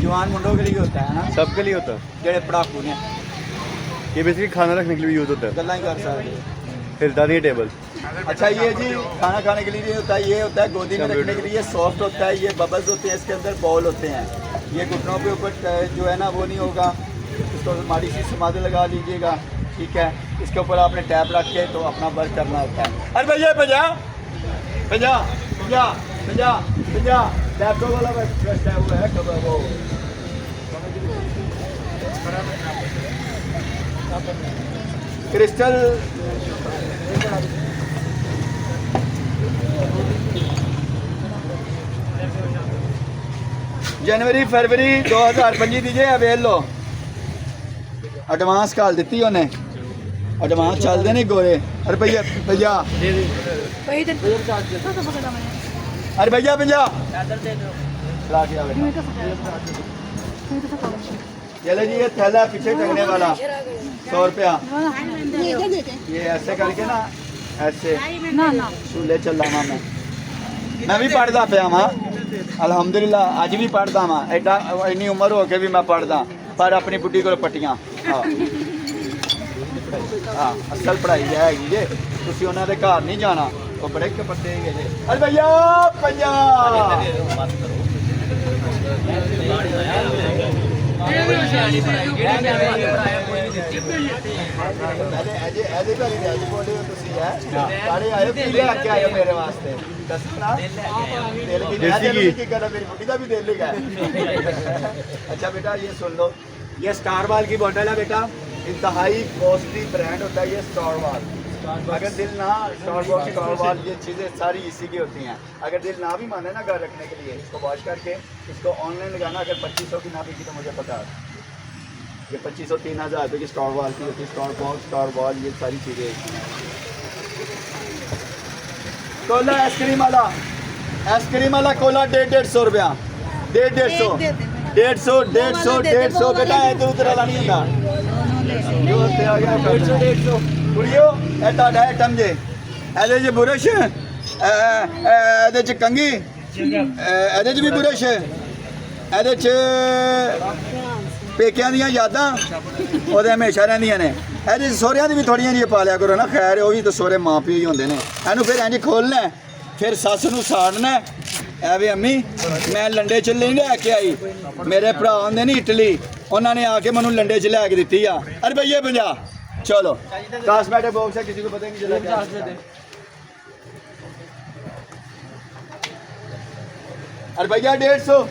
जवान मुंडों के लिए होता है ना, सबके लिए होता है। जेड़े पढ़ाकू ने ये बेसिकली खाना रखने के लिए यूज़ होता है, गल्ला ही कर सकते। हिलता नहीं है टेबल। अच्छा ये जी खाना खाने के लिए होता है, ये होता है गोदी में रखने के लिए, सॉफ्ट होता है, ये बबल्स होते हैं, इसके अंदर बॉल होते हैं। ये घुटनों के ऊपर जो है ना वो नहीं होगा, इसको माड़ी सी समाधि लगा लीजिएगा, ठीक है। इसके ऊपर आपने टैप रख के तो अपना वर्क करना होता है। अरे भैया भैया भैया भैया भैया भैया लैपटॉप वाला वो है कब वो क्रिस्टल जनवरी फरवरी 2025 दीजिए अवेल लो। एडवांस कॉल दी उन्हें, एडवांस चलते नहीं गोरे। अरे भैया भैया अरे भैया भैया चले जी, ये थैला पीछे टंगने वाला 100 रुपया। ये ऐसे करके ना ऐसे चूल्हे चलावा मैं भी पढ़ता पाया वहाँ अलहमदुलिल्लाह, अज भी पढ़ता वहाँ। एडा इन्नी उम्र हो के भी मैं पढ़दा, पर अपनी बुढ़ी को पट्टियाँ। हाँ असल पढ़ाई है जे, तुसी उन्हां दे घर नहीं जाना, वो बड़े कपड़े है जे। अरे भैया भैया मेरे वास्ते अच्छा बेटा ये सुन लो, ये स्टार वाल की बॉटल है बेटा, इंतहाई कॉस्टली ब्रांड होता है ये स्टार वाल। अगर दिल ना स्टार वाल ये चीज़ें सारी इसी की होती हैं। अगर दिल ना भी माने ना घर रखने के लिए, इसको वॉश करके इसको ऑनलाइन लगाना। अगर 2500 की ना बिकी तो मुझे पता है, ये 2500 3000 रुपये की स्टार वाल की होती है। स्टार बॉक्स स्टार वाल ये सारी चीज़ें। कोला आइसक्रीम वाला कोला 150 रुपया, 150 बेटा इधर उधर वाला नहीं होता। 150 कुड़ियो ਇਹ ਤੁਹਾਡਾ ਆਈਟਮ ਜੇ, ਇਹਦੇ 'ਚ ਬੁਰਸ਼, ਇਹਦੇ 'ਚ ਕੰਘੀ, ਇਹਦੇ 'ਚ ਵੀ ਬੁਰਸ਼, ਇਹਦੇ 'ਚ ਪੇਕਿਆਂ ਦੀਆਂ ਯਾਦਾਂ ਉਹਦੇ ਹਮੇਸ਼ਾ ਰਹਿੰਦੀਆਂ ਨੇ। ਇਹਦੇ 'ਚ ਸਹੁਰਿਆਂ ਦੀ ਵੀ ਥੋੜ੍ਹੀਆਂ ਜਿਹੀਆਂ ਪਾ ਲਿਆ ਕਰੋ ਨਾ, ਖੈਰ ਉਹ ਵੀ ਤਾਂ ਸਹੁਰੇ ਮਾਂ ਪਿਓ ਹੀ ਹੁੰਦੇ ਨੇ। ਇਹਨੂੰ ਫਿਰ ਇੰਝ ਖੋਲ੍ਹਣਾ, ਫਿਰ ਸੱਸ ਨੂੰ ਸਾੜਨਾ। ਐਵੇਂ ਅੰਮੀ ਮੈਂ ਲੰਡੇ 'ਚ ਨਹੀਂ ਲੈ ਕੇ ਆਈ, ਮੇਰੇ ਭਰਾ ਆਉਂਦੇ ਨੇ ਇਟਲੀ, ਉਹਨਾਂ ਨੇ ਆ ਕੇ ਮੈਨੂੰ ਲੰਡੇ 'ਚ ਲੈ ਕੇ ਦਿੱਤੀ ਆ। ਅਰੇ ਭਈਏ 50 चलो कॉस्मेटिक बॉक्स है, किसी को पता नहीं चला। अरे भैया 150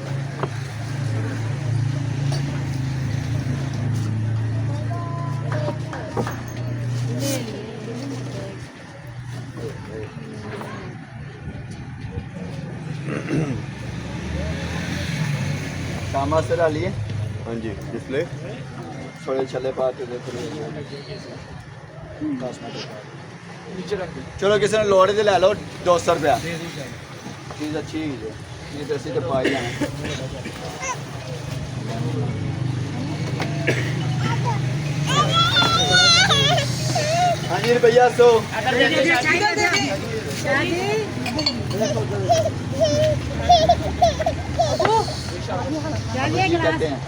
सामा से डालिए। हाँ जी डिस्प्ले थोड़े छले पाते देखो। चलो किसी ने लोड़े तो ले लो 200 रुपया, चीज़ अच्छी है ये तो ऐसी तो पाई है। हाँ जी रुपया 100 कहते हैं।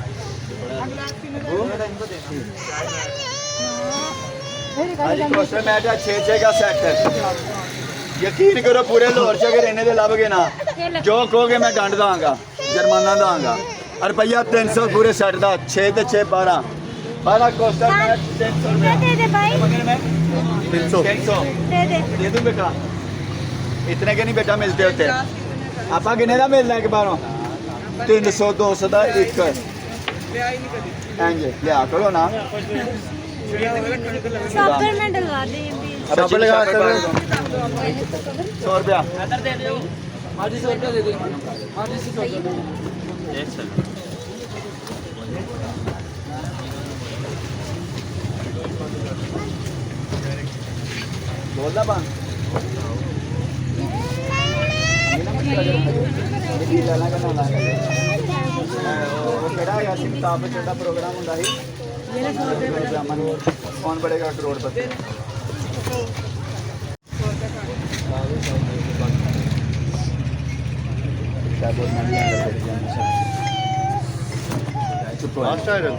कॉस्मेटिक 6 का सेट है, यकीन करो पूरे लाहौर च अगर इन्हें लभ गए ना, जो कहोगे मैं डंड दांगा, जुर्माना दांगा। रुपया 300 पूरे सेट का, 6 ते 6 12 कॉस्मेटिक 300 दे दूँ बेटा। इतने के नहीं बेटा मिलते होते, आप किन्ने का मिलना है बारों 300 200 का एक लिया करो ना। साबर में डलवा दें, साबर लगा 100 रुपया। बोल दा बंद किताब चढ़ा प्रोग्राम होंगे कौन बढ़ेगा करोड़पति। चुप कास्ट आयरन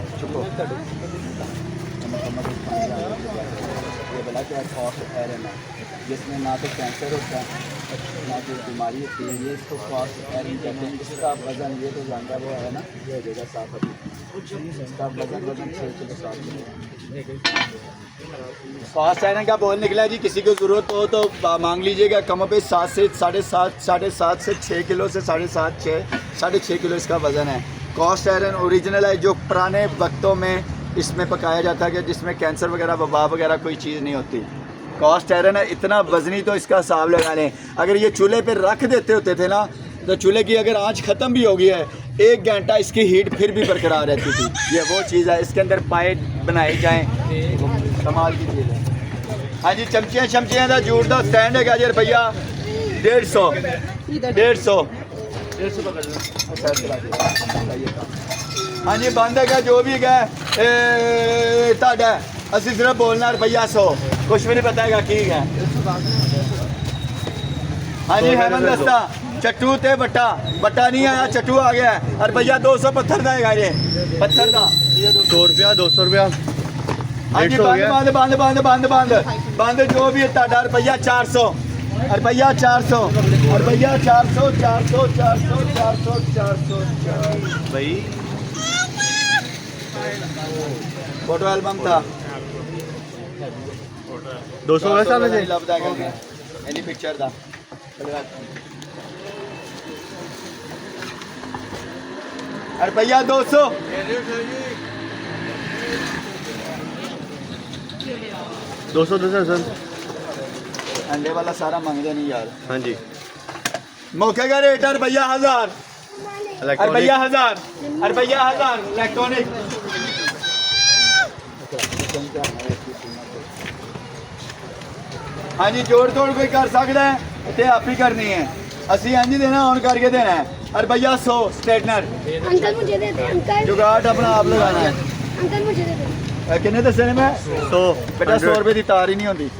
ये बोला कि कास्ट आयरन है जिसमें ना तो कैंसर होता है ना कोई बीमारी होती है, ये इसको कास्ट आयरन कहते हैं। इसका वजन ये तो जानता वो है ना, ये हो जाएगा साफ अभी, इसका वजन 6 किलो 7 किलो। कास्ट आयरन का बोल निकला जी, किसी को ज़रूरत हो तो मांग लीजिएगा। कम पे 7 से 7.5 से 6 किलो से 7.5 किलो इसका वज़न है। कास्ट आयरन ओरिजिनल है, जो पुराने वक्तों में इसमें पकाया जाता है कि जिसमें कैंसर वगैरह वबा वगैरह कोई चीज़ नहीं होती। कास्ट आयरन है, इतना वजनी तो इसका हिसाब लगा लें। अगर ये चूल्हे पे रख देते होते थे ना, तो चूल्हे की अगर आंच ख़त्म भी हो गई है, 1 घंटा इसकी हीट फिर भी बरकरार रहती थी। ये वो चीज़ है, इसके अंदर पाए बनाए जाएँ, कमाल की चीज़ है। हाँ जी, चमचियाँ शमचियाँ का जूट का स्टैंड है जी रुपया 150 हाँ जी, बंद है जो भी है ताड़ा, असि सिर्फ बोलना रुपया 100, कुछ भी नहीं पता है की है। हाँ जी, हेमंत दस्ता चट्टू ते बट्टा नहीं आया, चट्टू आ गया है। रुपया 200 पत्थर का है, ये पत्थर का 100 रुपया 200 रुपया। हाँ जी, बंद जो भी है ताड़ा रुपया 400 रुपया 400 भाई फोटो एल्बम था 200 का सामने से लभदा है एनी पिक्चर था रुपया 200 सर। अंडे वाला सारा मांगते नहीं यार। हाँ जी, मौके का रेट है रुपया 1000 रुपया 1000 इलेक्ट्रॉनिक। हाँ जी, जोड़ तोड़ कोई कर सकता है तो आप ही करनी है, असी इंज देना ऑन करके देना है। रुपया 100 स्ट्रेटनर। अंकल मुझे दे दे अंकल। जुगाड़ अपना आप लगाना है। अंकल मुझे दे दे। कितने दसे ने मैं 100 बेटा 100 रुपये की तार ही नहीं होती।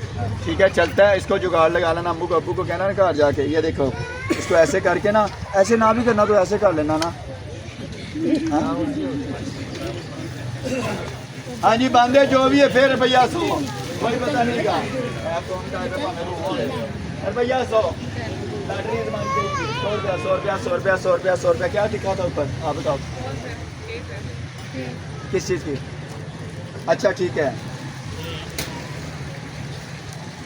ठीक है, चलता है, इसको जुगाड़ लगा लेना। अम्बू को अब्बू को कहना ना घर जाके, ये देखो इसको ऐसे करके ना, ऐसे ना भी करना तो ऐसे कर लेना ना। हाँ जी, बांधे जो भी है फिर रुपया 100, कोई पता नहीं का रुपया 100 100 रुपया क्या दिखा था ऊपर, आप बताओ किस चीज़ की? अच्छा ठीक है,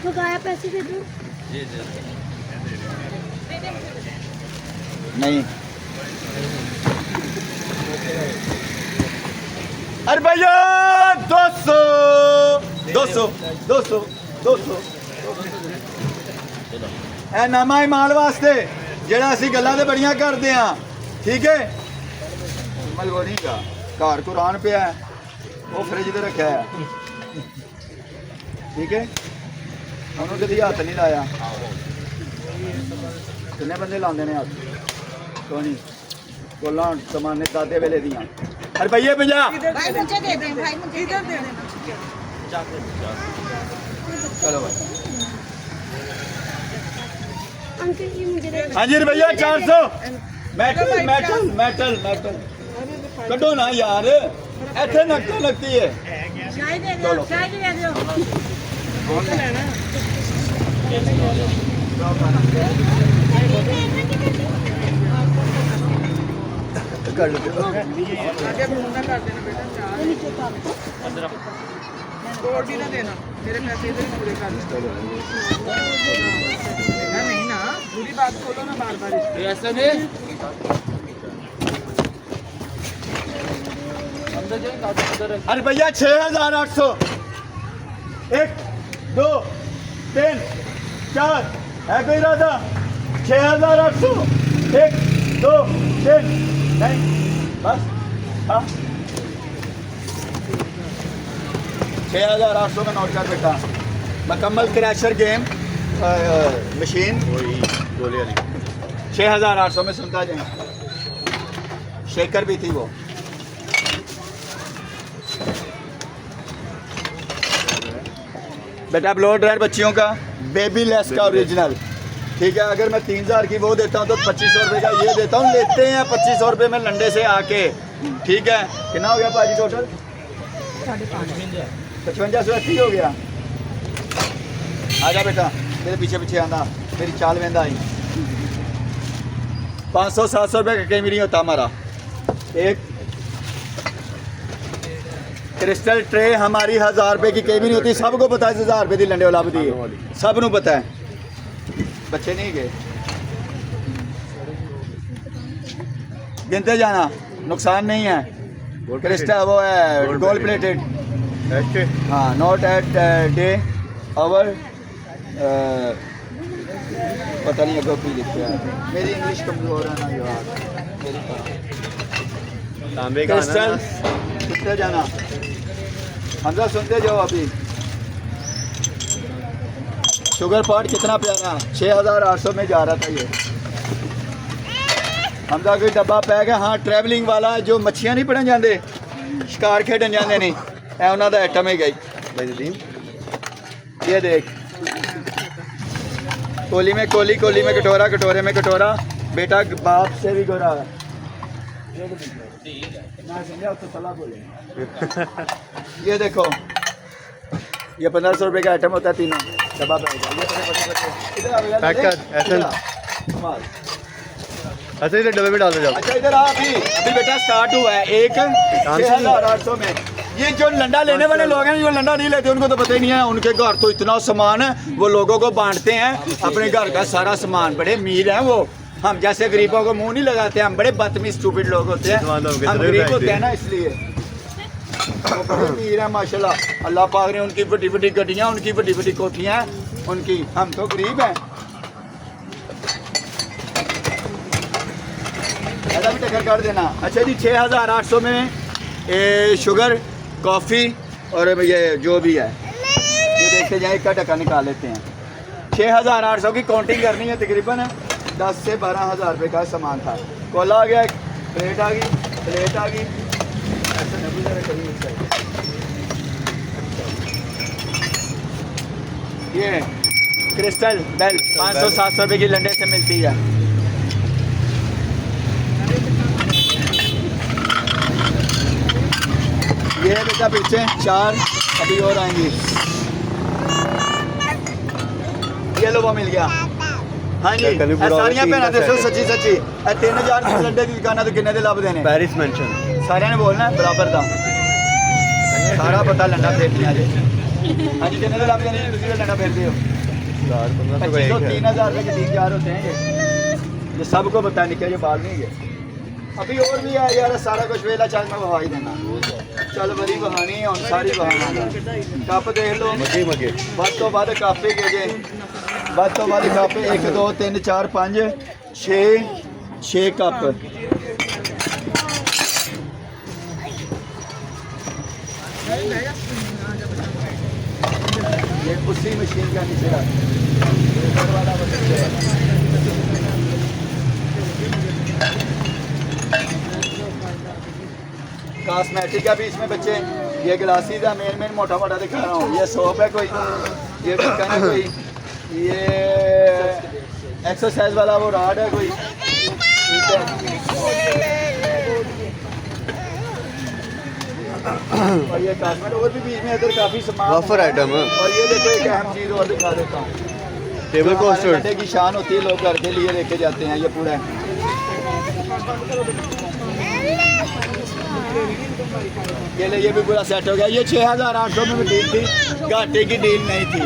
बकाया पैसे दे दो। नहीं अरे भैया 200 ए नामा ही माल वास्ते जेड़ा असी गल्लां ते बड़ियां करदे हां। ठीक है, मलगोनी का घर कुरान पे है, वो फ्रिज ते रखा है। ठीक है, उन्होंने कभी हाथ नहीं लाया। कितने बंदे लाते ने हाथ? तो नहीं बोला जमाने दादे वेले दियां रुपये 50। भाई मुझे दे दें, भाई मुझे इधर दे देना। चलो भाई। अंकल ये मुझे दे दो। हाँ जी, रुपया 400। मेटल कटो ना यार, ऐसे नकतो लगती है। चाय दे दो, चाय भी दे दो। कर लो। आगे मुंडा कर देना बेटा, चार तोड़ भी ना देना, मेरे पैसे इधर ही पूरे कर देना। नहीं ना, पूरी बात खोलो ना बार बार। ऐसा नहीं रुपया 6800। 1 2 3 4 है कोई इरादा? 6800। 1 2 3 नहीं बस। हाँ 6800 में नोट कर बेटा। मुकम्मल क्रैशर गेम मशीन वही गोली वाली 6800 में सुनता जाए। शेकर भी थी वो। बेटा ब्लो ड्रायर बच्चियों का बेबी लेस का ओरिजिनल। ठीक है, अगर मैं 3000 की वो देता हूँ तो 2500 रुपये का ये देता हूँ। लेते हैं 2500 रुपये में लंडे से आके। ठीक है, कितना हो गया भाजी टोटल? 55 हो गया। आजा बेटा, मेरे पीछे पीछे आना, मेरी चाल में आई। 500-700 रुपये का कहीं भी नहीं होता हमारा। एक क्रिस्टल ट्रे हमारी 1000 रुपये की कहीं भी नहीं होती। सबको पता है 1000 रुपये की लंडे वाला भी दी, सब नू पता है। बच्चे नहीं गए, गिनते जाना, नुकसान नहीं है। क्रिस्टल वो है गोल्ड प्लेटेड। हाँ, नॉट एट डे आवर, पता नहीं अगर कोई लिखा है। मेरी इंग्लिश कमजोर है ना यार, मेरी तांबे का क्रिस्टल। सुनते जाना हमजा, सुनते जाओ। अभी शुगर पॉट कितना प्यारा, 6800 में जा रहा था ये। हमजा कोई डब्बा पैक है। हाँ, ट्रैवलिंग वाला जो मच्छियाँ नहीं पड़न जाते, शिकार खेडन जाते नहीं, है उन्हों का आइटम ही गई। ये देख, कोली में कोली, कोली में कटोरा, कटोरे में कटोरा। बेटा बाप से भी गोरा है। ये देखो, ये 1500 रुपये का आइटम होता है, तीनों डब्बा पैक। पैक कर ऐसे अच्छा, इधर डब्बे में डाल दो जाओ। अच्छा इधर आ, अभी अभी बेटा स्टार्ट हुआ है। एक 6800 में। ये जो लंडा लेने वाले लोग हैं, जो लंडा नहीं लेते उनको तो पता ही नहीं है। उनके घर तो इतना सामान है, वो लोगों को बांटते हैं अपने घर का सारा सामान। बड़े अमीर हैं वो, हम जैसे गरीबों को मुंह नहीं लगाते। हम बड़े बदतमीज स्टूपिड लोग होते हैं, हम गरीब होते हैं ना, इसलिए वो बड़े अमीर हैं माशाल्लाह। अल्लाह पाक ने उनकी बड़ी बड़ी गड्डियाँ, उनकी बड़ी बड़ी कोठियाँ उनकी। हम तो गरीब हैं। ऐसा भी टक्कर कर देना। अच्छा जी, 6800 में शुगर, कॉफ़ी और ये जो भी है, ये देखते जाए, इसका टक्का निकाल लेते हैं। 6800 की काउंटिंग करनी है। तकरीबन 10 से 12,000 रुपये का सामान था। कोला आ गया, प्लेट आ गई, प्लेट आ गई। ऐसे नहीं जरा करिए इस साइड। ये क्रिस्टल बेल 500-700 रुपये की लंडे से मिलती है। ये है बेटा पीछे 4 अभी और आएंगी। ये लो वो मिल गया। हाँ जी, सारियां पहना दे सच्ची सच्ची। 3000 की लंडे की दुकान तो किन्ने दे लब देने? पेरिस मेंशन सारे ने बोलना बराबर था, सारा पता लंडा फेरनिया जी। हाँ जी, किन्ने दे लब देने? तुम लंडा फेरते हो 3000 रुपये के 3-4 होते हैं ये सबको पता है। निकले ये बाल नहीं है। अभी और भी है यार, सारा कुछ वेला चल मैं बहा ही देना। चल बड़ी बहानी है और सारी बहाना। कप देख लो, मगे बद तो बद काफे के जे, बद तो बद काफे 1 2 3 4 5 6 कप। ये उसी मशीन का नीचे रख। कॉस्मेटिक है भी इसमें बच्चे। ये ग्लासेस है, मेन मोटा मोटा दिखा रहा हूँ। ये सोप है कोई, ये ढक्कन है कोई, ये एक्सरसाइज वाला वो रॉड है कोई, ठीक है। और ये कॉस्मेटिक और भी बीच में इधर काफ़ी सामान ऑफर आइटम है। और ये देखो एक अहम चीज़ और दिखा देता हूँ। टेबल कोस्टर लंडे की शान होती है, लोग घर के लिए लेके जाते हैं। ये पूरा ये भी पूरा सेट हो गया। ये 6800 में भी डील थी, घाटे की डील नहीं थी।